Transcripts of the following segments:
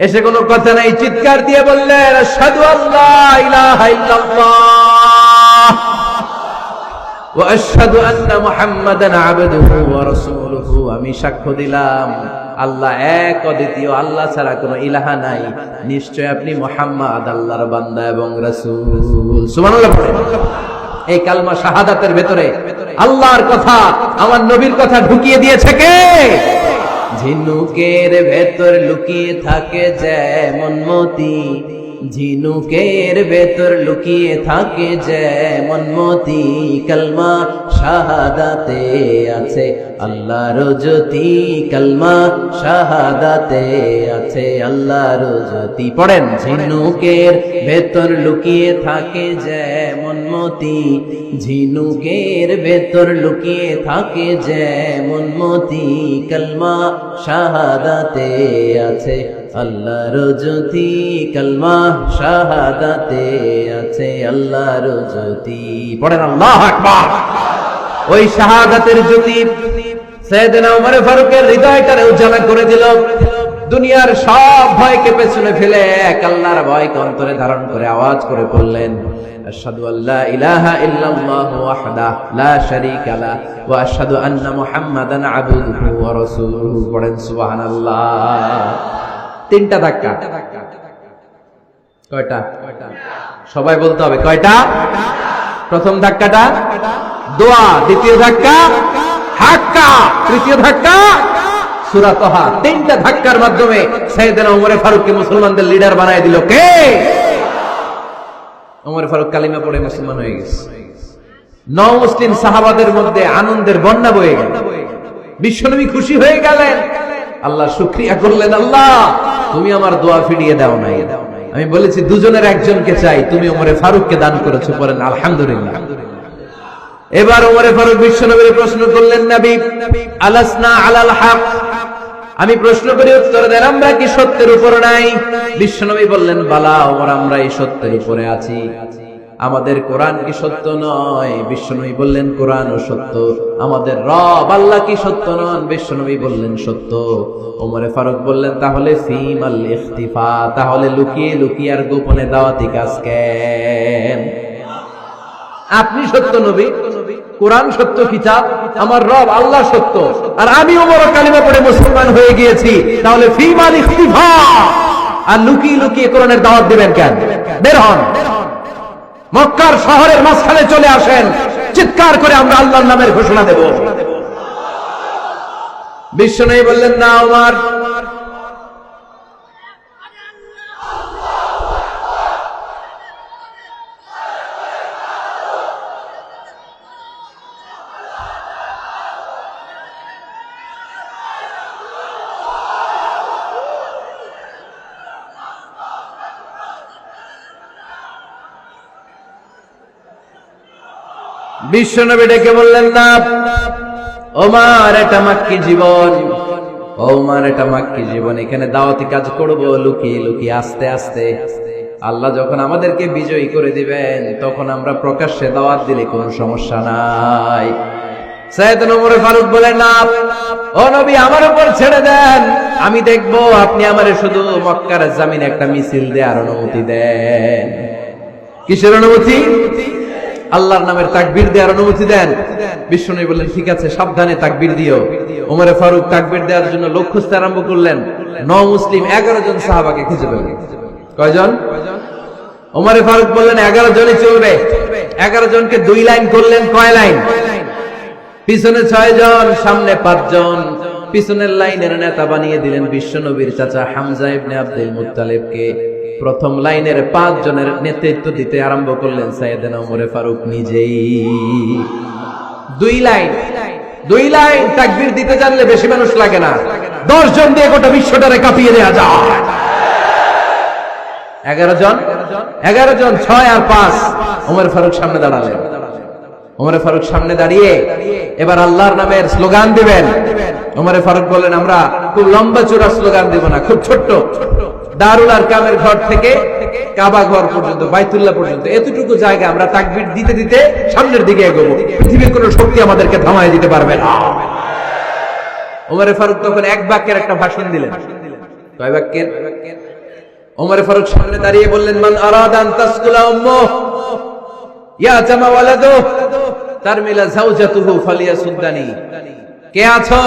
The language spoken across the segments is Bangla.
এসে কোনো কথা নাই, চিৎকার দিয়ে বললেন আশহাদু আল্লা ইলাহা ইল্লাল্লাহ ওয়া আশহাদু আন্না মুহাম্মাদান আবদুহু ওয়া রাসূলুহু। আমি সাক্ষ্য দিলাম আল্লাহ এক, অদ্বিতীয়, আল্লাহ ছাড়া কোনো ইলাহা নাই, নিশ্চয় আপনি মুহাম্মদ আল্লাহর বান্দা এবং রাসূল। সুবহানাল্লাহ। এই কালমা শাহাদাতের ভেতরে আল্লাহর কথা, আমার নবীর কথা ঢুকিয়ে দিয়েছে কে? ঝিনুকের ভেতর লুকিয়ে থাকে যেমন মতি, ঝিনুকের ভেতর লুকিয়ে থাকে যেমন মতি, কালমা শাহাদাতে আছে আল্লাহর জ্যোতি, কালমা শাহাদাতে আছে আল্লাহর জ্যোতি। পড়েন, ঝিনুকের ভেতর লুকিয়ে থাকে যেমন মতি, ঝিনুকের ভেতর লুকিয়ে থাকে যেমন মতি, কালমা শাহাদাতে আছে আল্লাহর জ্যোতি, কালমা শাহাদাতে আছে আল্লাহর জ্যোতি। পড়েন আল্লাহু আকবার। ওই শাহাদাতের জ্যোতি সাইয়েদনা ওমর ফারুকের হৃদয়টারে উজালা করে দিল। দুনিয়ার সব ভয়কে পেছনে ফেলে এক আল্লাহর ভয়কে অন্তরে ধারণ করে আওয়াজ করে বললেন আশহাদু আল্লা ইলাহা ইল্লাল্লাহু ওয়াহদাহু লা শারীকা লাহু ওয়া আশহাদু আন্না মুহাম্মাদান আবদুহু ওয়া রাসূলুহু। পড়েন সুবহানাল্লাহ। তিনটা ধাক্কা। কয়টা? সবাই বলতে হবে কয়টা? প্রথম ধাক্কাটা দোয়া, দ্বিতীয় ধাক্কা হাক্কা, তৃতীয় ধাক্কা সূরা তাহা। তিনটা ধাক্কার মাধ্যমে সাইয়েদনা ওমর ফারুককে মুসলমানদের লিডার বানায় দিল কে? ওমর ফারুক কালিমা পড়ে মুসলমান হয়ে গেছে। নও মুসলিম সাহাবাদের মধ্যে আনন্দের বন্যা বয়ে গেল। বিশ্বনবী খুশি হয়ে গেলেন, আল্লাহ শুকরিয়া করলেন, আল্লাহ তুমি আমার দোয়া ফিরিয়ে দাও নাই। আমি বলেছি দুজনের একজনকে চাই, তুমি ওমর ফারুককে দান করেছো। পড়েন আলহামদুলিল্লাহ। এবার ওমর ফারুক বিশ্বনবীর প্রশ্ন করলেন, নবী আলাসনা আলাল হক, আমি প্রশ্ন করি উত্তর দেন, আমরা কি সত্যের উপর নাই? বিশ্বনবী বললেন, বালা ওমর, আমরা এই সত্যের উপরে আছি। আমাদের কোরআন কি সত্য নয়? বিশ্বনবী বললেন, কোরআনও সত্য। আমাদের রব আল্লাহ কি সত্য নন? বিশ্বনবী বললেন, সত্য। ওমর ফারুক বললেন, তাহলে ফিমাল ইখতিফা, তাহলে লুকিয়ে লুকিয়ে আর গোপনে দাওয়াতি কাজ কেন? আপনি সত্য নবী, কোরআন সত্য কিতাব, আমার রব আল্লাহ সত্য, আর আমি ওমর কালিমা পড়ে মুসলমান হয়ে গিয়েছি, তাহলে ফিমাল ইখতিফা, আর লুকিয়ে লুকিয়ে কোরআনের দাওয়াত দিবেন কেন? বের হন, মক্কার শহরের মাঝখানে চলে আসেন, চিৎকার করে আমরা আল্লাহর নামের ঘোষণা দেব। বিশ্বনবী বললেন, না ওমর, বিশ্বনবী ডেকে বললেন, না ওমর, এটা মাক্কি জীবন, ওমর এটা মাক্কি জীবন, এখানে দাওয়াতি কাজ করব লুকিয়ে লুকিয়ে, আস্তে আস্তে। আল্লাহ যখন আমাদেরকে বিজয়ী করে দিবেন তখন আমরা প্রকাশ্যে দাওয়াত দিলে কোনো সমস্যা নাই। সাইয়েদনা ওমর ফারুক বলেন, না ও নবী, আমার উপর ছেড়ে দেন, আমি দেখব আপনি আমারে শুধু মক্কার জমিনে একটা মিছিল দেওয়ার অনুমতি দেন। কিসের অনুমতি? আল্লাহর নামের তাকবীর দেওয়ার অনুমতি দেন। বিশ্বনবী বললেন, ঠিক আছে, সাবধানে তাকবীর দিও। ওমর ফারুক তাকবীর দেওয়ার জন্য লোক খুঁজতে আরম্ভ করলেন। নও মুসলিম 11 জন সাহাবাকে খুঁজে পেলেন। কয়জন? ওমর ফারুক বললেন 11 জনই চলবে। 11 জনকে 2 লাইন করলেন। কয় লাইন? পিছনে 6 জন, সামনে 5 জন। পিছনের লাইনের নেতা বানিয়ে দিলেন বিশ্বনবীর চাচা হামজা ইবনে আব্দুল মুত্তালিবকে। প্রথম লাইনের 5 জনের নেতৃত্ব দিতে আরম্ভ করলেন সাইয়েদনা ওমর ফারুক নিজেই। 2 লাইন তাকবীর দিতে জানলে বেশি মানুষ লাগে না, 10 জন দিয়ে গোটা বিশ্বটারে কাঁপিয়ে দেয়া যায়। 11 জন 6 আর 5। ওমর ফারুক সামনে দাঁড়ালেন। ওমর ফারুক সামনে দাঁড়িয়ে এবার আল্লাহর নামের স্লোগান দিবেন। ওমর ফারুক বললেন, আমরা খুব লম্বা চূড়া স্লোগান দিব না, খুব ছোট্ট, দারুল আরকামের ঘর থেকে কাবা ঘর পর্যন্ত, বাইতুল্লাহ পর্যন্ত, এতটুকু জায়গা আমরা তাকবীর দিতে দিতে সামনের দিকে এগোবো। পৃথিবীর কোনো শক্তি আমাদেরকে থামায় দিতে পারবে না। ওমর ফারুক তখন এক বাক্যের একটা ভাষণ দিলেন। কয় বাক্যের? ওমর ফারুক সামনে দাঁড়িয়ে বললেন, মান আরাদা আন তাসকুলা উম্মুহ ইয়াতামা ওয়ালাদুহু তারমিলা যাওজাতুহু ফালিয়াসুদ্দানি। কে আছো?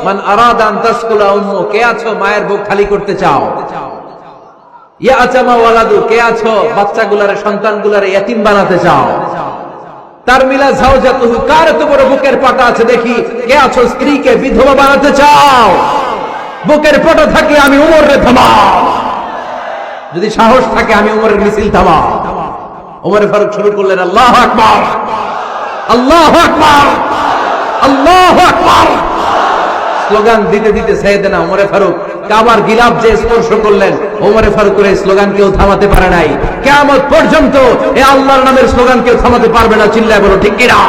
মান আরাদা আন তাসকুলা উম্মুহ, কে আছো মায়ের বুক খালি করতে চাও? ইয়াতামা ওয়ালাদু, কে আছো বাচ্চাগুলারে সন্তানগুলারে ইতিম বানাতে চাও? তারমিলা যাওজাতুহু, কার এত বড় বুকের পাটা আছে দেখি, কে আছো স্ত্রীকে বিধবা বানাতে চাও? বুকের পাটা থাকলে আমি উমরে থামাও, যদি সাহস থাকে আমি উমরের মিছিল থামাও। ওমর ফারুক শুরু করলেন, আল্লাহু আকবার, আল্লাহু আকবার, আল্লাহু আকবার। স্লোগান দিতে দিতে সাইয়েদনা ওমর ফারুক কাবার গিলাফ যে স্পর্শ করলেন, ওমর ফারুকের এই স্লোগান কেউ থামাতে পারে নাই। কিয়ামত পর্যন্ত এই আল্লাহর নামের স্লোগান কেউ থামাতে পারবে না। চিল্লায় বলো ঠিক কিনা?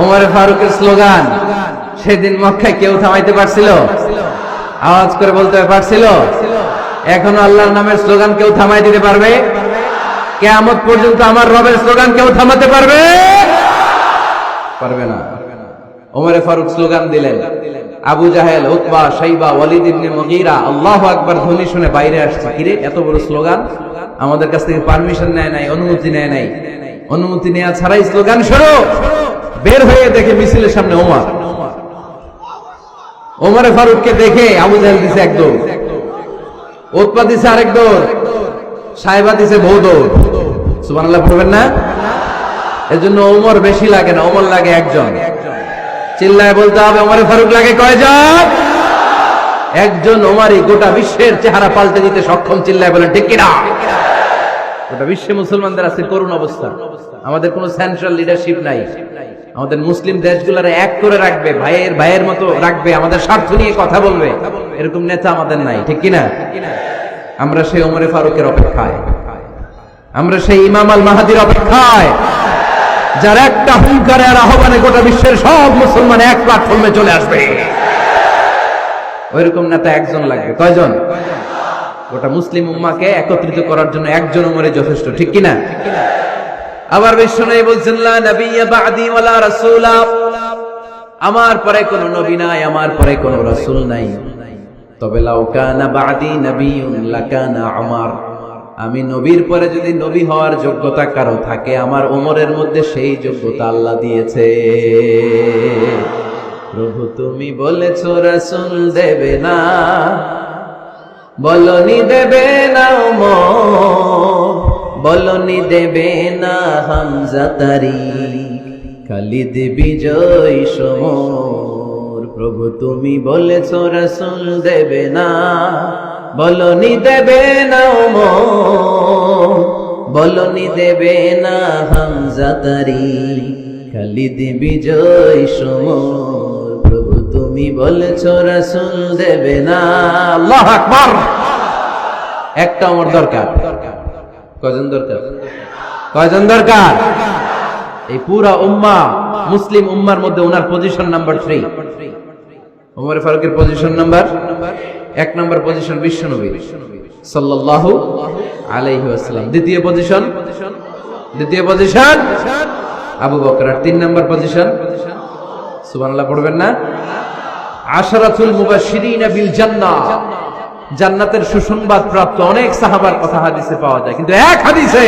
ওমর ফারুকের স্লোগান সেদিন মক্কায় কেউ থামাইতে পারছিল? আওয়াজ করে বলতে পারছিল? এখনো আল্লাহর নামের স্লোগান কেউ থামাই দিতে পারবে? কিয়ামত পর্যন্ত আমার রবের স্লোগান কেউ থামাতে পারবে? পারবে না। ওমর ফারুক স্লোগান দিলেন, আবু জাহেল, উতবা, শাইবা, ওয়ালিদ ইবনে মুগীরা আল্লাহু আকবার ধ্বনি শুনে বাইরে আসছে। কিরে এত বড় স্লোগান, আমাদের কাছ থেকে পারমিশন নেয় নাই, অনুমতি নেয় নাই। অনুমতি নেওয়া ছাড়াই স্লোগান শুরু। বের হয়ে দেখে মিছিলের সামনে ওমর। ওমর ফারুককে দেখে আবু জাহেল দিছে এক দৌড়, উতবা দিছে আরেক দৌড়, সাইবা দিছে বহু দৌড়। সুবহানাল্লাহ পড়বেন না? এজন্য ওমর বেশি লাগে না, ওমর লাগে একজন। চিল্লায় বলতে হবে, ওমর ফারুক লাগে কয়জন? একজন। ওমরই গোটা বিশ্বের চেহারা পাল্টে দিতে সক্ষম। চিল্লায় বলেন ঠিক কিনা? গোটা বিশ্বে মুসলমানদের আছে করুণ অবস্থা। আমাদের কোনো সেন্ট্রাল লিডারশিপ নাই। আমাদের মুসলিম দেশগুলোর এক করে রাখবে, ভাইয়ের ভাইয়ের মতো রাখবে, আমাদের স্বার্থ নিয়ে কথা বলবে, এরকম নেতা আমাদের নাই। ঠিক কিনা? আমরা সেই ওমর ফারুকের অপেক্ষায়, আমরা সেই ইমাম আল মাহাদির অপেক্ষায়, যার একটা হুঙ্কারে আর আহ্বানে গোটা বিশ্বের সব মুসলমান এক প্ল্যাটফর্মে চলে আসবে। ওইরকম নেতা একজন লাগবে। কয়জন? গোটা মুসলিম উম্মাহকে একত্রিত করার জন্য একজন ওমরে যথেষ্ট। ঠিক কিনা? আবার বিশ্বনবী বলছেন, লা নাবিয়্যা বা'দি ওয়ালা রাসূলা, আমার পরে কোনো নবী নাই, আমার পরে কোনো রাসূল নাই। তবে লাউ কানা বা'দি নাবিয়্যুন লাকানা উমর, আমি নবীর পরে যদি নবী হওয়ার যোগ্যতা কারো থাকে, আমার ওমরের মধ্যে সেই যোগ্যতা আল্লাহ দিয়েছে। প্রভু তুমি বলেছো রাসূল দেবে না, বলনি দেবে না ওমর, বলনি দেবে না হামজা তারিক, খালিদ বিজয় সমর। প্রভু তুমি বলেছো রাসূল দেবে না, বলনি দেবে না ওমর, বলনি দেবে না হামজা তারিক, খালিদ বিজয় সমর। প্রভু তুমি বলেছো রাসূল দেবে না। আল্লাহু আকবার। একটা ওমর দরকার। কয়জন দরকার? কয়জন দরকার? এই পুরা উম্মাহ, মুসলিম উম্মার মধ্যে ওনার পজিশন নাম্বার 3। ওমর ফারুকের পজিশন নাম্বার 1 নাম্বার পজিশন বিশ্বনবী সাল্লাল্লাহু আলাইহি ওয়াসাল্লাম। দ্বিতীয় পজিশন আবু বকর। আর 3 নাম্বার পজিশন, সুবহানাল্লাহ পড়বেন না? আশরাতুল মুবাশশিরিনা বিল জান্নাহ, জান্নাতের সুসংবাদ প্রাপ্ত অনেক সাহাবার কথা হাদিসে পাওয়া যায়, কিন্তু এক হাদিসে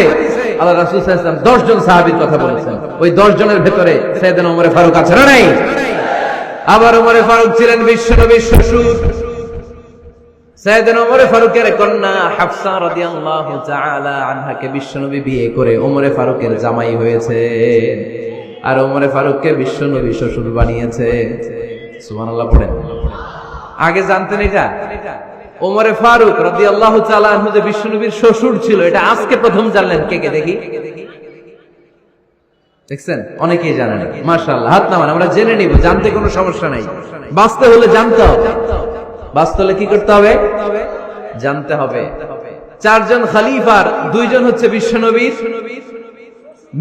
আল্লাহ রাসূল সাল্লাল্লাহু আলাইহি ওয়াসাল্লাম 10 জন সাহাবীর কথা বলেছেন। ওই 10 জনের ভেতরে সাইয়েদনা ওমর ফারুক আছে না নাই? আবার ওমর ফারুক ছিলেন বিশ্বনবীর শ্বশুর। সাইয়েদনা ওমর ফারুকের কন্যা হাফসা রাদিয়াল্লাহু তাআলা আনহাকে বিশ্বনবী বিয়ে করে ওমর ফারুকের জামাই হয়েছে, আর ওমর ফারুককে বিশ্বনবী শ্বশুর বানিয়েছে। সুবহানাল্লাহ পড়েন। আগে জানতেন এটা? ওমর ফারুক রাদিয়াল্লাহু তাআলা আনহু যে বিশ্বনবীর শ্বশুর ছিল, এটা আজকে প্রথম জানলেন। কে কে দেখি? দেখছেন? অনেকেই জানেন। মাশাআল্লাহ, হাত নামান, আমরা জেনে নিব, জানতে কোনো সমস্যা নাই। বাঁচতে হলে জানতে হবে। বাঁচতে হলে কি করতে হবে? জানতে হবে চারজন খলিফার দুইজন হচ্ছে বিশ্বনবীর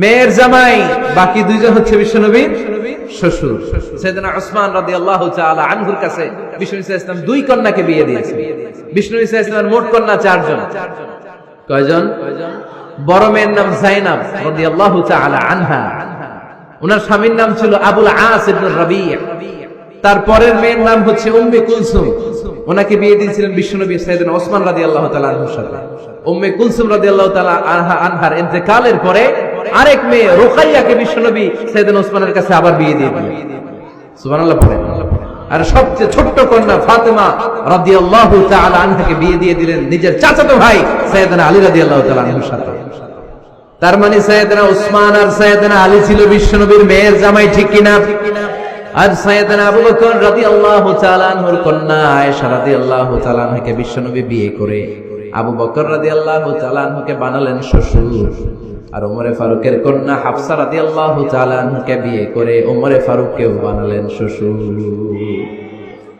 মেয়ের জামাই, বাকি দুইজন হচ্ছে বিশ্বনবীর শ্বশুর। সাইয়েদনা উসমান রাদিয়াল্লাহু তাআলা আনহুর কাছে বিষ্ণু নবী সাল্লাল্লাহু আলাইহি ওয়াসাল্লাম দুই কন্যাকে বিয়ে দিয়েছেন। বিষ্ণু নবী সাল্লাল্লাহু আলাইহি ওয়াসাল্লামের মোট কন্যা চারজন। কয়জন? বড় মেয়ের নাম যায়েনব রাদিয়াল্লাহু তাআলা আনহা, ওনার স্বামীর নাম ছিল আবুল আস ইবনে রাবি'। তারপরের মেয়ের নাম হচ্ছে উম্মে কুলসুম, ওনাকে বিয়ে দিয়েছিলেন বিশ্বনবী সাইয়েদনা ওসমান রাদিয়াল্লাহু তাআলা আনহুর সাথে। উম্মে কুলসুম রাদিয়াল্লাহু তাআলা আনহার ইন্তেকালের পরে আরেক মেয়ে রুকাইয়াকে বিশ্বনবী সাইয়েদনা ওসমানের কাছে আবার বিয়ে দিয়ে দিলেন। সুবহানাল্লাহ পড়েন। আর সবচেয়ে ছোট্ট কন্যা ফাতেমা রাদিয়াল্লাহু তাআলা আনহাকে বিয়ে দিয়ে দিলেন নিজের চাচাতো ভাই সাইয়েদনা আলী রাদিয়াল্লাহু তাআলা আনহুর সাথে। তার মানে সাইয়েদনা ওসমান আর সাইয়েদনা আলী ছিল বিশ্বনবীর মেয়ের জামাই, ঠিক কিনা? আর সাইয়েদনা আবু বকর রাদিয়াল্লাহু তাআলা আনহুর কন্যা আয়েশা রাদিয়াল্লাহু তাআলা আনহাকে বিশ্বনবী বিয়ে করে আবু বকর রাদিয়াল্লাহু তাআলা আনহুকে বানালেন শ্বশুর। আর ওমরে ফারুকের কন্যা হাফসা রাদিয়াল্লাহু তাআলা আনহাকে বিয়ে করে ওমরে ফারুককেও বানালেন শ্বশুর।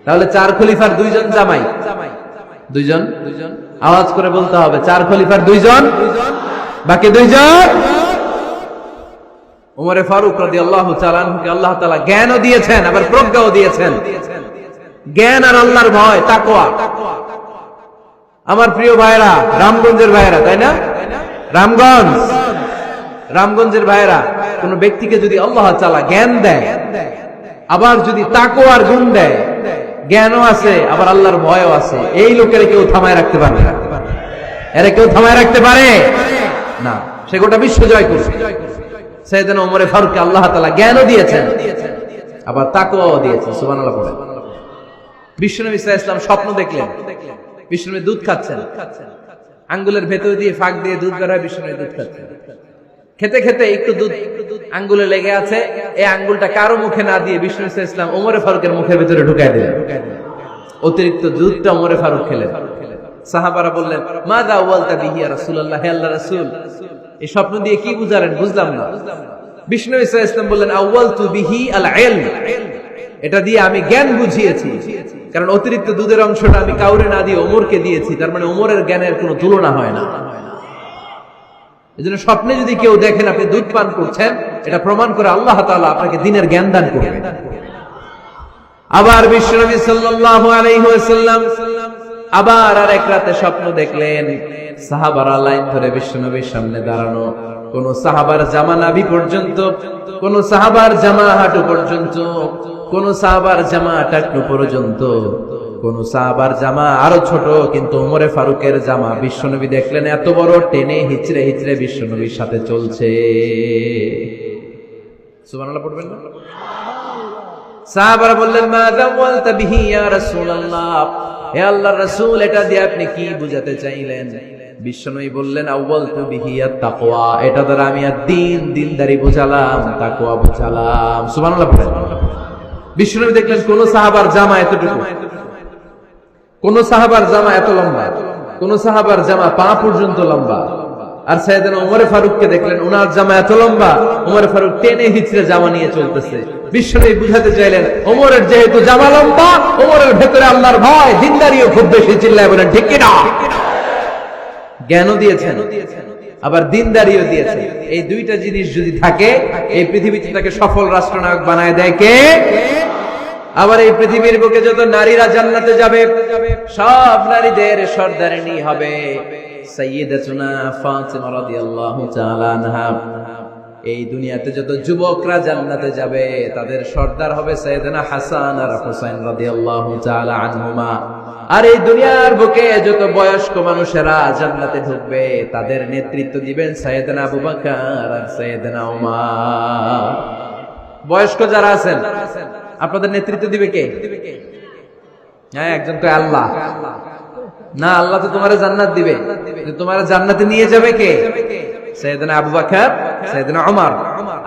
তাহলে চার খলিফার দুইজন জামাই, দুইজন। আওয়াজ করে বলতে হবে, চার খলিফার দুইজন, বাকি দুইজন। ওমরে ফারুক রাদিয়াল্লাহু তাআলা আনহুকে আল্লাহ তাআলা জ্ঞানও দিয়েছেন, আবার প্রজ্ঞাও দিয়েছেন। জ্ঞান আর আল্লাহর ভয়, তাকওয়া। আমার প্রিয় ভাইরা, রামগঞ্জের ভাইরা, তাই না? রামগঞ্জের ভাইরা, কোন ব্যক্তিকে যদি আল্লাহ তাআলা জ্ঞান দেয়, আবার যদি তাকওয়ার গুণ দেয়, জ্ঞানও আছে আবার আল্লাহর ভয়ও আছে, এই লোকের কেউ থামায় রাখতে পারে না। এরা কেউ থামায় রাখতে পারে না, সে গোটা বিশ্ব জয় করবে। সাইয়েদনা ওমরে ফারুককে আল্লাহ তাআলা জ্ঞানও দিয়েছেন, আবার তাকওয়াও দিয়েছেন। সুবহানাল্লাহ পড়েন। বিশ্বনবী সাল্লাল্লাহু আলাইহি ওয়াসাল্লাম স্বপ্ন দেখলেন, বিশ্বনবী দুধ খাচ্ছেন, আঙ্গুলের ভেতর দিয়ে ফাঁক দিয়ে দুধ বের হয়, বিশ্বনবী দুধ খাচ্ছেন। খেতে খেতে একটু দুধ আঙ্গুলে লেগে আছে, এই আঙ্গুলটা কারো মুখে না দিয়ে বিশ্বনবী সাল্লাল্লাহু আলাইহি ওয়াসাল্লাম ওমরে ফারুকের মুখের ভিতরে ঢুকায় দিলেন। অতিরিক্ত দুধটা ওমরে ফারুক খেলেন। সাহাবারা বললেন, মাযা ওয়ালতা বিহি ইয়া রাসূলুল্লাহ, হে আল্লাহর রাসূল, এই স্বপ্ন দিয়ে কি বুঝালেন? বুঝলাম না। বিষ্ণু সাল্লাল্লাহু আলাইহি ওয়াসাল্লাম বললেন, আউয়ালতু বিহি আল ইলম, এটা দিয়ে আমি জ্ঞান বুঝিয়েছি, কারণ অতিরিক্ত দুধের অংশটা আমি কাউরে না দিয়ে ওমরকে দিয়েছি, তার মানে ওমরের জ্ঞানের কোনো তুলনা হয় না। এজন্য স্বপ্নে যদি কেউ দেখেন আপনি দুধ পান করছেন, এটা প্রমাণ করে আল্লাহ তাআলা আপনাকে দ্বীনের জ্ঞান দান করবেন। আবার বিশ্বনবী সাল্লাল্লাহু আলাইহি ওয়াসাল্লাম আবার আরেক রাতে স্বপ্ন দেখলেন, সাহাবারা লাইন ধরে বিশ্বনবীর সামনে দাঁড়ানো, কোন সাহাবার জামা নাভি পর্যন্ত, কোন সাহাবার জামা হাঁটু পর্যন্ত, কোন সাহাবার জামা টাকনু পর্যন্ত, কোন সাহাবার জামা আরো ছোট, কিন্তু ওমরে ফারুকের জামা বিশ্বনবী দেখলেন এত বড়, টেনে হিচড়ে হিচড়ে বিশ্বনবীর সাথে চলছে। সুবহানাল্লাহ পড়বেন না? সাহাবারা বললেন, মাযা ওয়ালতা বিহি ইয়া রাসূলুল্লাহ, হে আল্লাহর রাসূল, এটা দিয়ে আপনি কি বুঝাতে চাইলেন? বিশ্বনবী বললেন, আউয়ালতু বিহি আত-তাকওয়া, এটা দ্বারা আমি দিনদারি বোঝালাম, তাকওয়া বোঝালাম। সুবহানাল্লাহ পড়েন। বিশ্বনবী দেখলেন কোন সাহাবার জামা এতটুকু, কোন সাহাবার জামা এত লম্বা, কোন সাহাবার জামা পা পর্যন্ত লম্বা। আর সাইয়েদনা ওমরে ফারুককে দেখলেন, ওনার জামা এত লম্বা, ওমরে ফারুক টেনে হিচড়ে জামা নিয়ে চলতেছে। বিশ্বনবী বুঝাতে চাইলেন, ওমরের যেহেতু জামা লম্বা, ওমরের ভেতরে আল্লাহর ভয়, দিনদারিও খুব বেশি। চিল্লায় বলেন ঠিক কি না? জ্ঞানও দিয়েছেন, আবার দিনদারিও দিয়েছেন। এই দুইটা জিনিস যদি থাকে, এই পৃথিবীতে তাকে সফল রাষ্ট্রনায়ক বানায় দেয় কে? আবার এই পৃথিবীর বুকে যত নারীরা জান্নাতে যাবে, সব নারীদের সর্দারিনী হবে সাইয়্যিদাতুনা ফাতিমা রাদিয়াল্লাহু তাআলা আনহা। এই দুনিয়াতে যত যুবকরা জান্নাতে যাবে, তাদের সর্দার হবে সাইয়েদনা হাসান আর হুসাইন রাদিয়াল্লাহু তাআলা আনহুমা। আর এই দুনিয়ার বুকে যত বয়স্ক মানুষেরা জান্নাতে ঢুকবে, তাদের নেতৃত্ব দিবেন সাইয়েদনা আবু বকর আর সাইয়েদনা ওমর। বয়স্ক যারা আছেন, আপনাদের নেতৃত্ব দিবে কে? হ্যাঁ, একজন তো আল্লাহ না, আল্লাহ তো তোমার জান্নাত দিবে, তোমার জান্নাতে নিয়ে যাবে কে? সাইয়েদনা আবু বকর, সাইয়েদনা ওমর।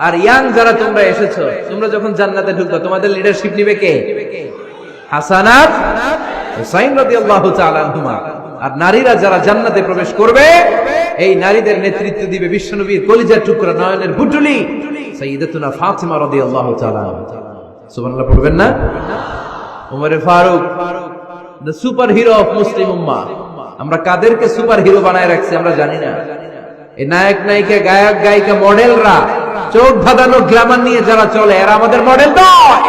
আর ইয়াং যারা তোমরা এসেছো, তোমরা যখন জান্নাতে ঢুকবে, তোমাদের লিডারশিপ নিবে কে? হাসান আর হুসাইন রাদিয়াল্লাহু তাআলা আনহুমা। আর নারীরা যারা জান্নাতে প্রবেশ করবে, এই নারীদের নেতৃত্ব দিবে বিশ্বনবীর কলিজার টুকরা, নয়নের পুতুলি সাইয়্যিদাতুনা ফাতিমা রাদিয়াল্লাহু তাআলা। সুবহানাল্লাহ পড়বেন না? ওমরে Faruk, the superhero of Muslim ummah, আমরা কাদেরকে সুপার হিরো বানায় রাখছি আমরা জানি না। এই নায়ক নায়িকা, গায়ক গায়িকা, মডেলরা, চোখ ধাঁধানো গ্ল্যামার নিয়ে যারা চলে, এরা আমাদের মডেল নয়।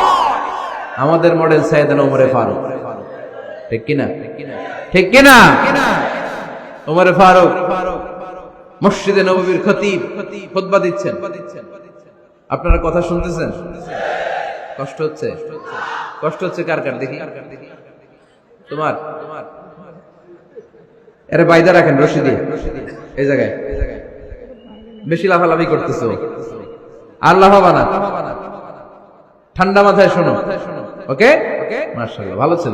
আমাদের মডেল সাইয়েদনা ওমরে ফারুক। ঠিক কিনা? ঠিক কিনা? ওমরে ফারুক মসজিদে নববীর খতিব, খুতবা দিচ্ছেন। আপনারা কথা শুনতেছেন? কষ্ট হচ্ছে? কষ্ট হচ্ছে কার কার দেখি? তোমার? আরে বাইদা রাখেন রশি দিয়ে এই জায়গায়। বেশি লাফালাফি করতেছো, আল্লাহ বানা। ঠান্ডা মাথায় শোনো, ওকে? মাশাআল্লাহ, ভালো ছিল।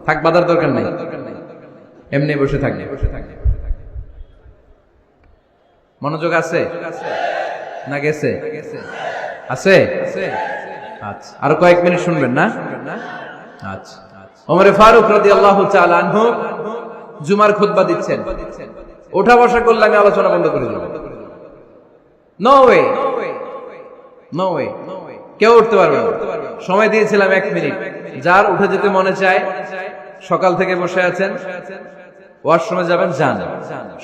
থাক, বাধার দরকার নাই, এমনি বসে থাকবে। মনোযোগ আছে না গেছে? আছে? আচ্ছা, আরো কয়েক মিনিট শুনবেন না? আচ্ছা। ওমরে ফারুক রাদিয়াল্লাহু তাআলা আনহু জুমার খুতবা দিচ্ছেন। ওঠা বসা করলে আমি আলোচনা বন্ধ করে দেব। নো ওয়ে, নো ওয়ে, কেউ উঠতে পারবে না। সময় দিয়েছিলাম 1 মিনিট। যার উঠে যেতে মনে চায়, সকাল থেকে বসে আছেন, ওয়াশরুমে যাবেন, যান,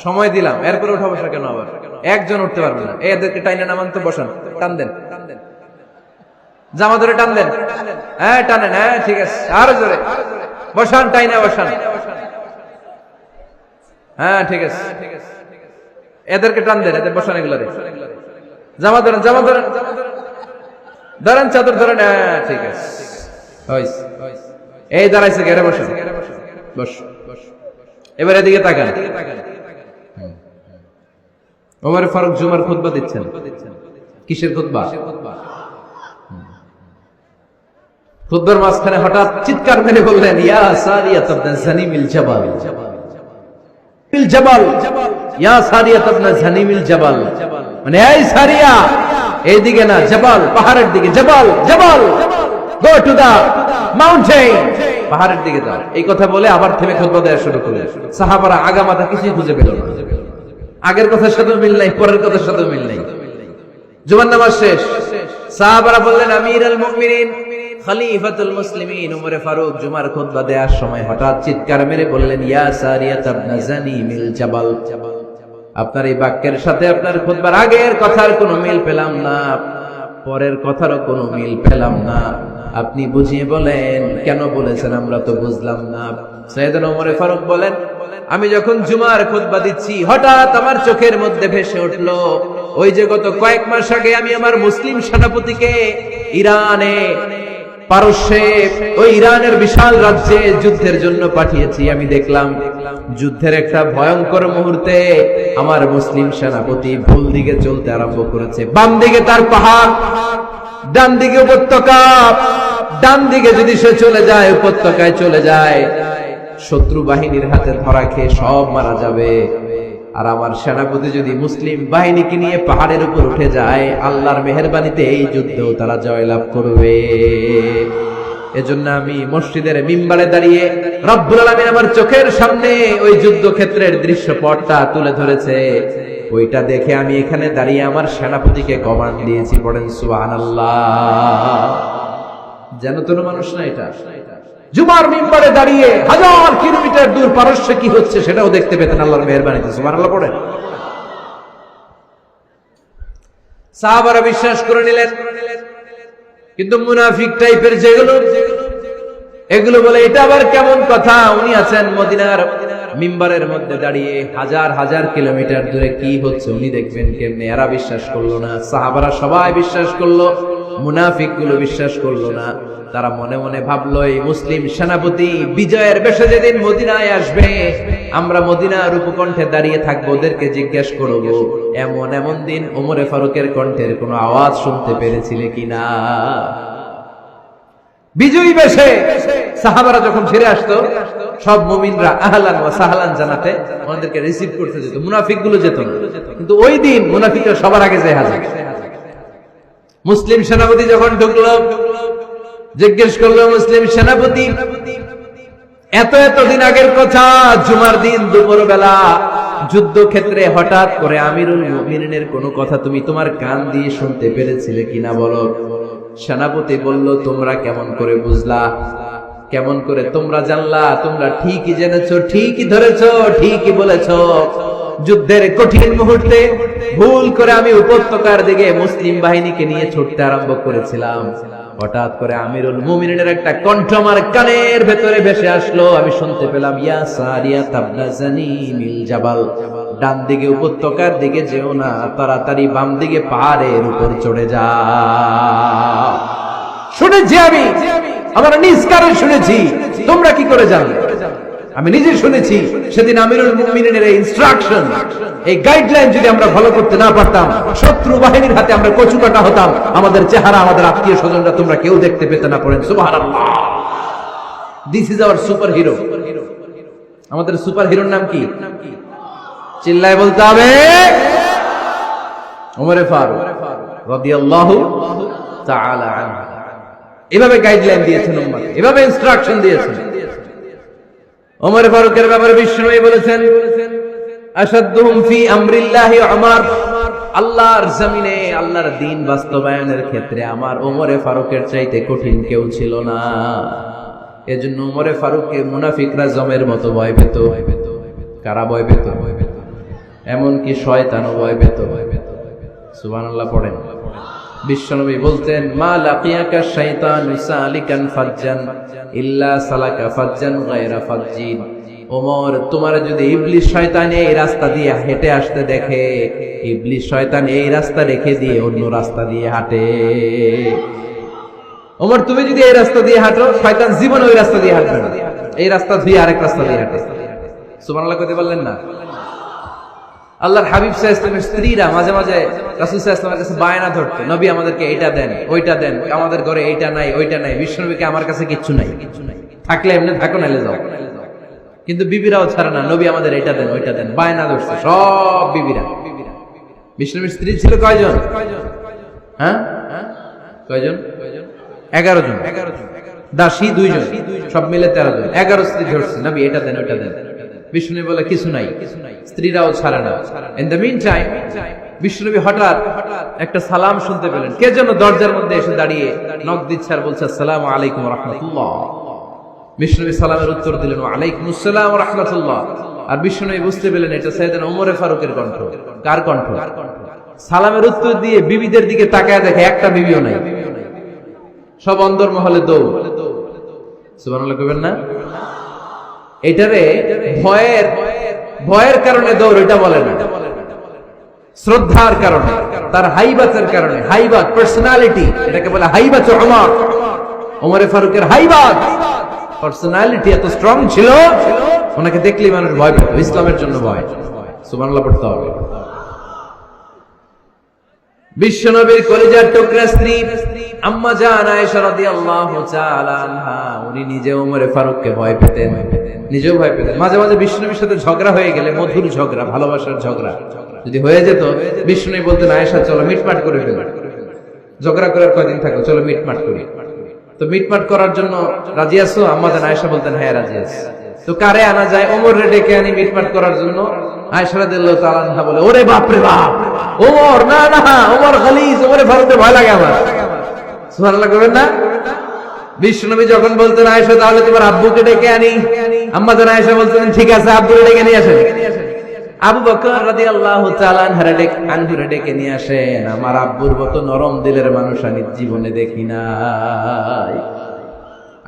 সময় দিলাম। এরপরে উঠা বসা কেন আবার? একজন উঠতে পারবে না। এদেরকে টাইনে নামান তো, বসান, টান দেন, জামা ধরে টান দেন। হ্যাঁ টানেন, হ্যাঁ ঠিক আছে, আরো জোরে বসান, টাইনে বসান। হ্যাঁ ঠিক আছে, এদেরকে টান দেন, এদের বসান, এগুলো জামা ধরেন, জামা ধরেন, ধরেন, চাদর ধরেন। হ্যাঁ ঠিক আছে, এই দাঁড়াইছে, ঘেরে বসেন, বস। এবার এদিকে তাকান। ওমর ফারুক জুমার খুতবা দিচ্ছেন। কিসের খুতবা? খুতবার মাঝখানে হঠাৎ চিৎকার মেরে বললেন, ইয়া সারিয়াত ইবনে জানিমিল জাবাল, মিল জাবাল, ইয়া সারিয়াত ইবনে জানিমিল জাবাল। মানে এই সারিয়া, এইদিকে না, জাবাল, পাহাড়ের দিকে, জাবাল, জাবাল, গো টু দা মাউন্টেন, পাহাড়ের দিকে যাও। এই কথা বলে আবার থেমে খুতবা দেওয়া শুরু করলেন। সাহাবারা আগা মাথা কিছুই খুঁজে পেল না। আগের কথার সাথে মিল নাই, পরের কথার সাথে মিল নাই। জুমার নামাজ শেষ। সাহাবারা বললেন, আমিরুল মুমিনিন, খলিফাতুল মুসলিমিন ওমরে ফারুক জুমার খুতবা দেওয়ার সময় হঠাৎ চিৎকার মেরে বললেন, ইয়া সারিয়াত ইবনে জানিমিল জাবাল। আপনার এই বাক্যের সাথে আপনার খুতবার আগের কথার কোনো মিল পেলাম না, পরের কথারও কোনো মিল পেলাম না। আপনি বুঝিয়ে বলেন, কেন বলেছেন আমরা তো বুঝলাম না। সাইয়েদনা ওমরে ফারুক বলেন, আমি যখন জুমার খুতবা দিচ্ছি, হঠাৎ আমার চোখের মধ্যে ভেসে উঠলো ওই যে গত কয়েক মাস আগে আমি আমার মুসলিম সেনাপতিকে ইরানে, পারস্যে, ওই ইরানের বিশাল রাজ্যে যুদ্ধের জন্য পাঠিয়েছি। আমি দেখলাম যুদ্ধের একটা ভয়ঙ্কর মুহূর্তে আমার মুসলিম সেনাপতি ভুল দিকে চলতে আরম্ভ করেছে। বাম দিকে তার পাহাড়, ডান দিকে উপত্যকা। ডান দিকে যদি সে চলে যায়, উপত্যকায় চলে যায়, শত্রু বাহিনীর হাতে ধরা খেয়ে সব মারা যাবে। আর আমার সেনাপতি যদি মুসলিম বাহিনীকে নিয়ে পাহাড়ের উপর উঠে যায়, আল্লাহর মেহেরবানিতে এই যুদ্ধেও তারা জয়লাভ করবে। এজন্য আমি মসজিদের মিম্বারে দাঁড়িয়ে রব্বুল আলামিন আমার চোখের সামনে ওই যুদ্ধক্ষেত্রের দৃশ্যপটটা তুলে ধরেছে। ওইটা দেখে আমি এখানে দাঁড়িয়ে আমার সেনাপতিকে কমান্ড দিয়েছি। পড়েন সুবহানাল্লাহ। যেন তোর মানুষ না এটা। জুমার মিম্বারে দাঁড়িয়ে 1000 কিলোমিটার দূর পারস্যে কি হচ্ছে সেটাও দেখতে পেতেন আল্লাহর মেহেরবানিতে। সুবহানাল্লাহ পড়েন। সাহাবারা বিশ্বাস করে নিলেন, কিন্তু মুনাফিক টাইপের যেগুলো, এগুলো বলে এটা আবার কেমন কথা? উনি আছেন মদিনার মিম্বারের মধ্যে দাঁড়িয়ে, হাজার হাজার কিলোমিটার দূরে কি হচ্ছে উনি দেখবেন কেমনে? এরা বিশ্বাস করলো না। সাহাবারা সবাই বিশ্বাস করলো, মুনাফিক গুলো বিশ্বাস করলো না। তারা মনে মনে ভাবলো, এই মুসলিম সেনাপতি বিজয়ের বেশে যেদিন মদিনায় আসবে, আমরা মদিনার উপকণ্ঠে দাঁড়িয়ে থাকবো, ওদেরকে জিজ্ঞেস করবো এমন এমন দিন ওমরে ফারুকের কণ্ঠের কোনো আওয়াজ শুনতে পেরেছিলে কিনা। বিজয়ী বেশে সাহাবারা যখন ফিরে আসতো, সব মুমিনরা আহলান ওয়া সাহলান জানাতে ওনাদেরকে রিসিভ করতে যেত, মুনাফিক গুলো যেত না। কিন্তু ওই দিন মুনাফিকরা সবার আগে যায় হাজির। মুসলিম সেনাপতি যখন ঢুকলো, জিজ্ঞেস করলো, মুসলিম সেনাপতি এতদিন আগের কথা, জুমার দিন দুপুর বেলা যুদ্ধক্ষেত্রে হঠাৎ করে আমিরুল মুমিনিনের কোনো কথা তুমি তোমার কান দিয়ে শুনতে পেরেছিলে কিনা বলো। সেনাপতি বলল, তোমরা কেমন করে বুঝলা? কেমন করে তোমরা জানলা? তোমরা ঠিকই জেনেছো, ঠিকই ধরেছো, ঠিকই বলেছো। যুদ্ধের কঠিন মুহূর্তে ভুল করে আমি উপত্যকার দিকে মুসলিম বাহিনীকে নিয়ে ছুটতে আরম্ভ করেছিলাম। হঠাৎ করে আমিরুল মুমিনিনের একটা কণ্ঠ আমার কানের ভেতরে ভেসে আসলো। আমি শুনতে পেলাম, ইয়া সারিয়া তাবনা জানিমিল জাবাল, ডান দিকে উপত্যকার দিকে যেও না, তাড়াতাড়ি বাম দিকে পাহাড়ের উপর চড়ে যাও। শুনেছি আমি, আমার নিজ কানে শুনেছি। তোমরা কি করে জানলে? আমি নিজে শুনেছি। সেদিন আমিরুল মুমিনিনের এই ইনস্ট্রাকশন, এই গাইডলাইন যদি আমরা ফলো করতে না পারতাম, শত্রু বাহিনীর হাতে আমরা কচুকাটা হতাম। আমাদের চেহারা, আমাদের আত্মীয় স্বজনরা তোমরা কেউ দেখতে পেতে না। পড়েন সুবহানাল্লাহ। This is our super hero. আমাদের সুপার হিরোর নাম কি? চিল্লায় বলতে হবে, ওমর ফারুক রাদিয়াল্লাহু তাআলা আনহু। এভাবে গাইডলাইন দিয়েছেন উম্মতকে, এভাবে ইনস্ট্রাকশন দিয়েছেন। ওমর ফারুকের ব্যাপারে বিশ্বনবী বলেছেন, আশাদ্দুহুম ফি আমরিল্লাহি উমর, আল্লাহর জমিনে আল্লাহর দ্বীন বাস্তবায়নের ক্ষেত্রে আমার ওমর ফারুকের চাইতে কঠিন কেউ ছিল না। এজন্য ওমর ফারুককে মুনাফিকরা জমের মতো ভয় পেত। কারা ভয় পেত? এমনকি শয়তানও ভয় পেত। সুবহানাল্লাহ পড়েন। বিশ্বনবী বলতেন, মা লাকিয়াকা শাইতানু সালিকান ফাজ্জান ইল্লা সালাকা ফাজ্জান গায়রা ফাজ্জিন। ওমর, তোমার যদি ইবলিস শয়তান এই রাস্তা দিয়ে হেঁটে আসতে দেখে, ইবলিস শয়তান এই রাস্তা রেখে দিয়ে অন্য রাস্তা দিয়ে হাঁটে। ওমর, তুমি যদি এই রাস্তা দিয়ে হাঁটো, শয়তান জীবনে ওই রাস্তা দিয়ে হাঁটবে না, এই রাস্তা ধুয়ে আরেক রাস্তা দিয়ে হাঁটে। সুবহানাল্লাহ কইতে বললেন না? আল্লাহর হাবিব সাল্লাল্লাহু আলাইহি ওয়াসাল্লামের স্ত্রীরা মাঝে মাঝে রাসূল সাল্লাল্লাহু আলাইহি ওয়াসাল্লামের কাছে বায়না ধরতো, নবী আমাদেরকে এইটা দেন, ওইটা দেন, আমাদের ঘরে এইটা নাই, ওইটা নাই। বিশ্বনবীকে, আমার কাছে কিচ্ছু নাই, থাকলে এমনি থাকো, নাইলে যাও। কিন্তু বিবিরাও ছাড়ে না, নবী আমাদের এইটা দেন, ওইটা দেন, বায়না ধরছে সব বিবিরা। বিশ্বনবীর স্ত্রী ছিল কয়জন? হ্যাঁ, কয়জন? 11 জন। দাসী 2 জন, সব মিলে 13 জন। 11 স্ত্রী ধরছে, নবী এটা দেন, ওইটা দেন। বিষ্ণু বলে কিছু নাই, স্ত্রীরাও ছাড়ে না। ইন দ্য মিন টাইম বিষ্ণুনবী হঠাৎ একটা সালাম শুনতে পেলেন। কে যেন দরজার মধ্যে এসে দাঁড়িয়ে নক দিচ্ছে আর বলছে, আসসালামু আলাইকুম ওয়া রাহমাতুল্লাহ। বিষ্ণুনবী সালামের উত্তর দিলেন, ওয়া আলাইকুমুস সালাম ওয়া রাহমাতুল্লাহ। আর বিষ্ণুনবী বুঝতে পেলেন এটা সাইয়েদনা ওমর ফারুকের কণ্ঠ। কার কণ্ঠ? সালামের উত্তর দিয়ে বিবিদের দিকে তাকায় দেখে একটা বিবিও নাই, সব অন্দরমহলে দৌড়। সুবহানাল্লাহ কইবেন না? এটারে ভয়ের কারণে দৌড়, এটা বলে না, শ্রদ্ধার কারণে, তার হাইবাতের কারণে। হাইবাত, পার্সোনালিটি, এটাকে বলে হাইবাত ওমর। ওমর ফারুকের হাইবাত, পার্সোনালিটি এত স্ট্রং ছিল, ওনাকে দেখলেই মানুষ ভয় পেত। ইসলামের জন্য ভয়। সুবহানাল্লাহ পড়তে হবে। বিশ্বনবীর কলিজার টুকরা স্ত্রী আম্মা জান আয়েশা রাদিয়াল্লাহু তাআলা আনহা, উনি নিজে ওমর ফারুককে ভয় পেতেন, নিজেও ভয় পেতেন। মাঝে মাঝে বিশ্বনবীর সাথে ঝগড়া হয়ে গেলে, মধুর ঝগড়া, ভালোবাসার ঝগড়া যদি হয়ে যেত, বিশ্বনবী বলতেন, আয়েশা চলো মিটমাট করে ফেলো, ঝগড়া করার কয়দিন থাকো, চলো মিটমাট করি। তো মিটমাট করার জন্য রাজি আছো? আম্মা জান আয়েশা বলতেন, হ্যাঁ রাজি আছি। তো কারে আনা যায়? ওমর রে ডেকে আনি মিটমাট করার জন্য। আয়েশা রাদিয়াল্লাহু তাআলা আনহা বলে, ওরে বাপ রে বাপ, ওমর না না, ওমর খালিস, ওমরে ফারুককে ভয় লাগে আমার। সুবহানাল্লাহ কইবেন না? বিশ্বনবী যখন বলতেন, আয়েশা তাহলে তোমার আব্বুকে ডেকে আনি, আম্মা জান আয়েশা বলতেন, ঠিক আছে, আব্বুকে ডেকে নিয়ে আসেন। আবু বকর রাদিয়াল্লাহু তাআলা আনহুরে ডেকে নিয়ে আসেন। আমার আব্বুর মতো নরম দিলের মানুষ আমি জীবনে দেখি নাই।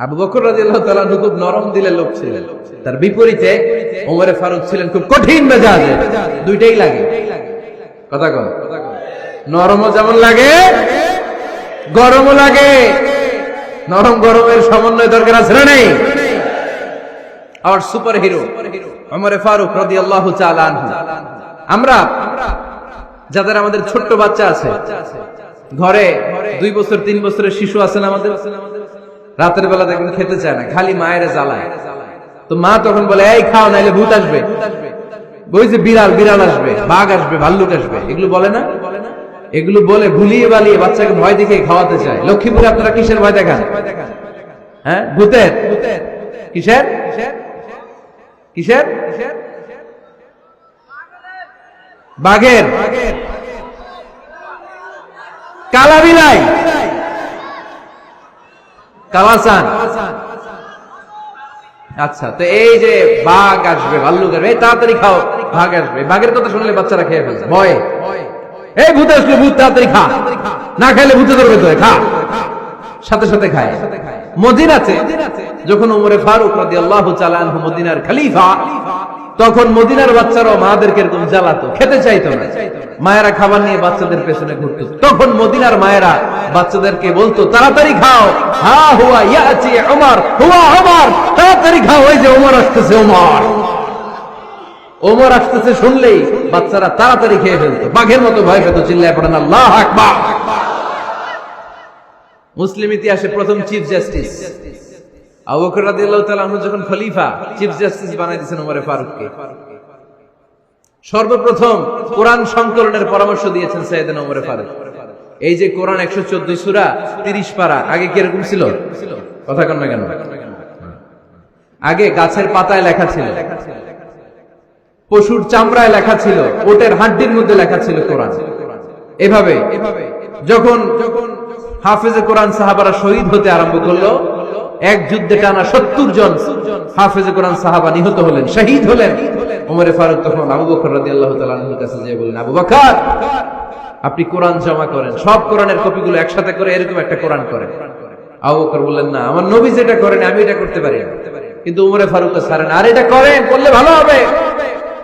আবু বকর রাদিয়াল্লাহু তাআলা আনহু খুব নরম দিলের লোক ছিলেন। তার বিপরীতে ওমর ফারুক ছিলেন খুব কঠিন মেজাজের। দুইটাই লাগে, কথা কন। নরমও যেমন লাগে, গরমও লাগে। নরম গরমের সমন্বয় দরকার আছে না নেই? আর সুপার হিরো ওমর ফারুক রাদিয়াল্লাহু তাআলা আনহু। আমরা যাদের আমাদের ছোট্ট বাচ্চা আছে, ঘরে 2 বছর 3 বছরের শিশু আছেন আমাদের, রাতের বেলা দেখবেন খেতে চায় না, খালি মায়ের জ্বালায়। তো মা তখন বলে, এই খাও, নাইলে ভূত আসবে, ওই যে বিড়াল আসবে, বাঘ আসবে, ভাল্লুক আসবে, এগুলো বলে না? এগুলো বলে ভুলিয়ে বালিয়ে বাচ্চাকে ভয় দেখে খাওয়াতে চায়। লক্ষ্মীপুরে আপনারা কিসের ভয় দেখান? হ্যাঁ, ভূতের। কিসের? কিসের? বাঘের, কালা বিলাই, কালাসান, আচ্ছা, তো এই যে বাঘ আসবে, ভাল্লুক আসবে, এই তাড়াতাড়ি খাও, বাঘ আসবে, বাঘের কথা শুনলে বাচ্চারা খেয়ে ফেলছে ভয়ে। এই ভূত আসলে, ভূত তাড়াতাড়ি খা, না খাইলে ভূতে ধরবে তো, খা, সাথে সাথে খায়। মদিনাতে যখন ওমরে ফারুক রাদিয়াল্লাহু তাআলা আনহু মদিনার খলিফা, তখন মদিনার বাচ্চারাও মাদেরকে এরকম জ্বালাতো, খেতে চাইতো না। মায়েরা খাবার নিয়ে বাচ্চাদের পেছনে ঘুরতো, তখন মদিনার মায়েরা বাচ্চাদেরকে বলতো তাড়াতাড়ি খাও, হা হুয়া ইয়াতি ওমর, হুয়া ওমর, তাড়াতাড়ি খাও, ওই যে ওমর আসতেছে, ওমর, ওমর আসতেছে শুনলেই বাচ্চারা তাড়াতাড়ি খেয়ে ফেলতো, বাঘের মতো ভয় পেত, চিল্লায় পড়েন আল্লাহু আকবার। মুসলিম ইতিহাসে প্রথম চিফ জাস্টিস আবু বকর রাদিয়াল্লাহু তাআলা আনহু যখন খলিফা, চিফ জাস্টিস বানাই দিয়েছেন ওমরে ফারুককে। সর্বপ্রথম কোরআন সংকলনের পরামর্শ দিয়েছেন সাইয়েদনা ওমরে ফারুক। এই যে কোরআন 114 সূরা 30 পারা, আগে কি এরকম ছিল? কথা কন না কেন? আগে গাছের পাতায় লেখা ছিল, পশুর চামড়ায় লেখা ছিল, ওটের হাড্ডির মধ্যে লেখা ছিল কোরআন। এভাবে যখন হাফেজে কোরআন সাহাবারা শহীদ হতে আরম্ভ করলো, এক যুদ্ধে টানা 70 জন হাফেজে কোরআন সাহাবা নিহত হলেন, শহীদ হলেন। ওমরে ফারুক তখন আবু বকর রাদিয়াল্লাহু তাআলা আনহুর কাছে যেয়ে বললেন, আবু বকর, আপনি কোরআন জমা করেন, সব কোরআনের কপিগুলো একসাথে করে এরকম একটা কোরআন করেন। আবু বকর বললেন, না, আমার নবী যেটা করেন আমি এটা করতে পারি না। কিন্তু ওমরে ফারুক ছাড়েন, আর এটা করেন, করলে ভালো হবে,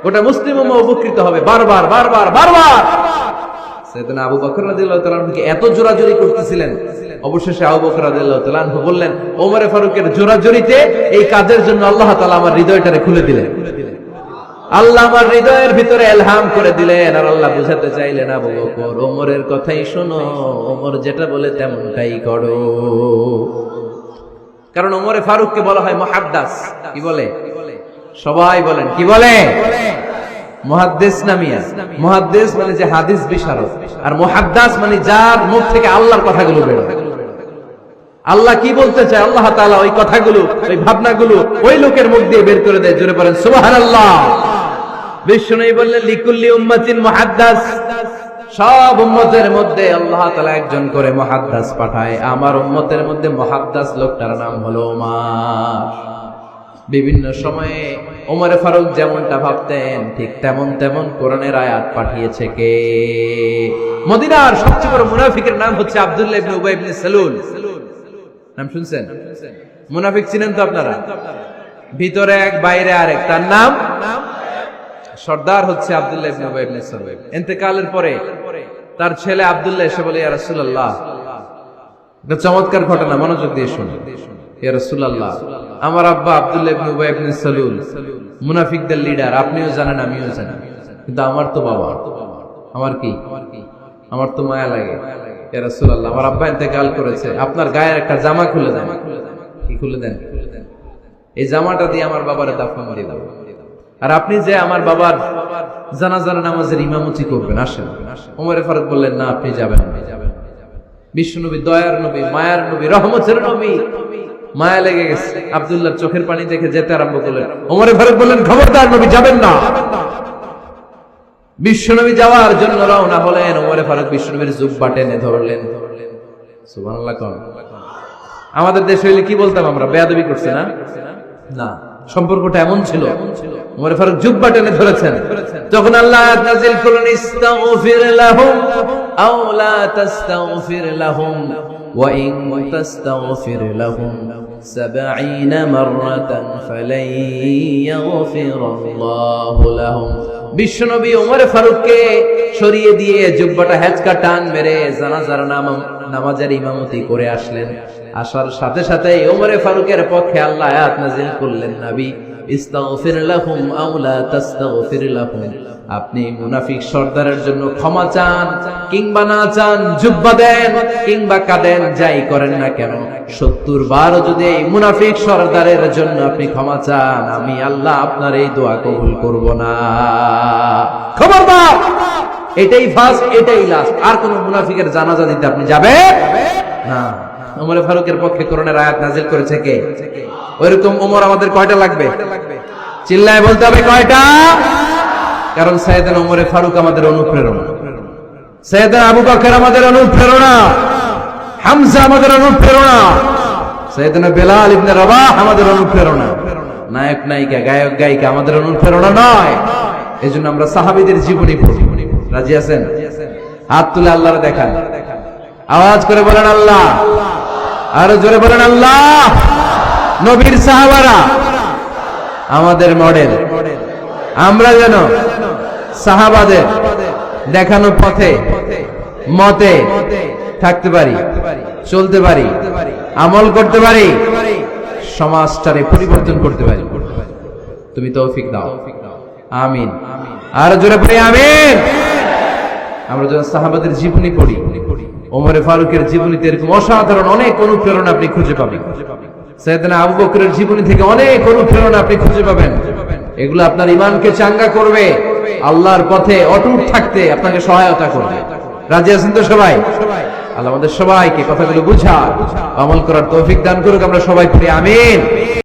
গোটা মুসলিম উম্মাহ উপকৃত হবে। বারবার বারবার বারবার সাইয়েদনা আবু বকর রাদিয়াল্লাহু তাআলা আনহুকে এত জোরাজুরি করতেছিলেন, অবশেষে আবু বকর রাদিয়াল্লাহু তাআলা আনহু বললেন, ওমরে ফারুকের জোরাজুরিতে এই কাজের জন্য আল্লাহ তাআলা আমার হৃদয়টারে খুলে দিলেন, আল্লাহ আমার হৃদয়ের ভিতরে ইলহাম করে দিলেন। আর আল্লাহ বুঝাতে চাইলেন, আবু বকর, ওমরের কথাই শোনো, ওমর যেটা বলে তেমনটাই করো। কারণ ওমরে ফারুককে বলা হয় মুহাদ্দাস। কি বলে? সবাই বলেন, কি বলে? মুহাদ্দিস নামিয়া। মুহাদ্দিস মানে যে হাদিস বিশারদ, আর মুহাদ্দাস মানে যার মুখ থেকে আল্লাহর কথাগুলো বের হয়। আল্লাহ কি বলতে চায়, আল্লাহ তাআলা ওই কথাগুলো, ওই ভাবনাগুলো ওই লোকের মুখ দিয়ে বের করে দেয়। জোরে পড়েন সুবহানাল্লাহ। বিষ্ণু বললেন, লিকুল্লি উম্মাতিন মুহাদ্দাস, সব উম্মতের মধ্যে আল্লাহ তাআলা একজন করে মুহাদ্দাস পাঠায়। আমার উম্মতের মধ্যে মুহাদ্দাস লোকটার নাম হলো ওমর। বিভিন্ন সময়ে ওমরে ফারুক যেমনটা ভাবতেন, ঠিক তেমন তেমন কোরআনের আয়াত পাঠিয়েছে কে? মদিনার সবচেয়ে বড় মুনাফিকের নাম হচ্ছে আব্দুল্লাহ ইবনে উবাই ইবনে সালুল। নাম শুনছেন? মুনাফিক চিনেন তো আপনারা? ভিতরে এক, বাইরে আরেক। তার নাম সর্দার হচ্ছে আব্দুল্লাহ ইবনে উবাই ইবনে সালুল। ইন্তেকালের পরে তার ছেলে আব্দুল্লাহ এসে বলে, ইয়া রাসূলুল্লাহ, একটা চমৎকার ঘটনা, মনোযোগ দিয়ে শুনুন। ইয়া রাসূলুল্লাহ, আমার আব্বা আব্দুল্লাহ ইবনে উবাই ইবনে সালুল মুনাফিকদের লিডার, আপনিও জানেন আমিও জানি, কিন্তু আমার তো বাবা, আমার কি, আমার তো মায়া লাগে। ইয়া রাসূলুল্লাহ, আমার আব্বা ইন্তেকাল করেছে, আপনার গায়ের একটা জামা খুলে দেন। কি খুলে দেন? এই জামাটা দিয়ে আমার বাবারে দাফন দিয়ে দাও, আর আপনি যে আমার বাবার জানাজার নামাজের ইমামতি করবেন, আসেন। ওমরে ফারুক বললেন, না, আপনি যাবেন না। বিশ্ব নবী, দয়ার নবী, মায়ার নবী, রহমতের নবী, মায়া লেগে গেছে, আব্দুল্লাহর চোখের পানি দেখে যেতে আরম্ভ করলেন। ওমরে ফারুক বললেন, খবরদার, নবী যাবেন না। বিশ্বনবী যাওয়ার জন্য রওনা হলেন। ওমরে ফারুক বিশ্বনবীর জুব্বা টেনে ধরলেন। সুবহানাল্লাহ। আমাদের দেশে হইলে কি বলতাম আমরা? বেয়াদবি করছে না? না, সম্পর্কটা এমন ছিল। ওমরে ফারুক জুব্বা টেনে ধরেছেন। তখন আল্লাহ আয়াত নাযিল করলেন, ইস্তাগফির লাহুম আও লা তাস্তাগফির লাহুম ওয়া ইন তাস্তাগফির লাহুম 70 মাররাতান ফালাই ইয়াগফিরাল্লাহু লাহুম। বিশ্বনবী ওমরে ফারুককে সরিয়ে দিয়ে জুব্বাটা হেঁচকা টান মেরে জানাজার নামাজের ইমামতি করে আসলেন। আসার সাথে সাথে ওমরে ফারুকের পক্ষে আল্লাহ আয়াত নাযিল করলেন, নবী, ইস্তাগফির লাহুম আও লা তাস্তাগফির লাহুম, আপনি মুনাফিক সর্দারের জন্য ক্ষমা চান কিংবা না চান, জুব্বা দেন কিংবা কাঁদেন, যাই করেন না কেন, 70 বার যদি এই মুনাফিক সর্দারের জন্য আপনি ক্ষমা চান, আমি আল্লাহ আপনার এই দোয়া কবুল করব না। খবরদার, এটাই ফার্স্ট, এটাই লাস্ট, আর কোন মুনাফিকের জানাজা দিতে আপনি যাবেন না। ওমর ফারুকের পক্ষে কোরআনের আয়াত নাযিল করেছে কে? ওইরকম ওমর আমাদের কয়টা লাগবে? চিল্লায় বলতে হবে কয়টা? কারণ সাইয়েদনা ওমরে ফারুক আমাদের অনুপ্রেরণা, সাইয়েদনা আবু বকর আমাদের অনুপ্রেরণা, হামজা আমাদের অনুপ্রেরণা, সাইয়েদনা বেলাল ইবনে রাবাহ আমাদের অনুপ্রেরণা। নায়ক নায়িকা, গায়ক গায়িকা আমাদের অনুপ্রেরণা নয়। এজন্য আমরা সাহাবীদের জীবনী পড়ি। রাজি আছেন? হাত তুলে আল্লাহর দেখান, আওয়াজ করে বলেন আল্লাহ, আরো জোরে বলেন আল্লাহ। নবীর সাহাবারা আমাদের মডেল, আমরা যেন সাহাবাদের দেখানো পথে মতে থাকতে পারি, চলতে পারি, আমল করতে পারি, সমাজটারে পরিবর্তন করতে পারি। তুমি তৌফিক দাও, আমিন। আর জোরে পড়ি আমিন। আমরা যখন সাহাবাদের জীবনী পড়ি, ওমরে ফারুকের জীবনীতে এরকম অসাধারণ অনেক অনুপ্রেরণা আপনি খুঁজে পাবেন। সাইয়েদনা আবু বকরের জীবনী থেকে অনেক অনুপ্রেরণা আপনি খুঁজে পাবেন। এগুলো আপনার ঈমানকে চাঙ্গা করবে, আল্লাহর পথে অটুট থাকতে আপনাকে সহায়তা করবে। রাজি আছেন তো সবাই? আল্লাহ আমাদের সবাইকে কথাগুলো বুঝা আমল করার তৌফিক দান করুক। আমরা সবাই পড়ি আমিন।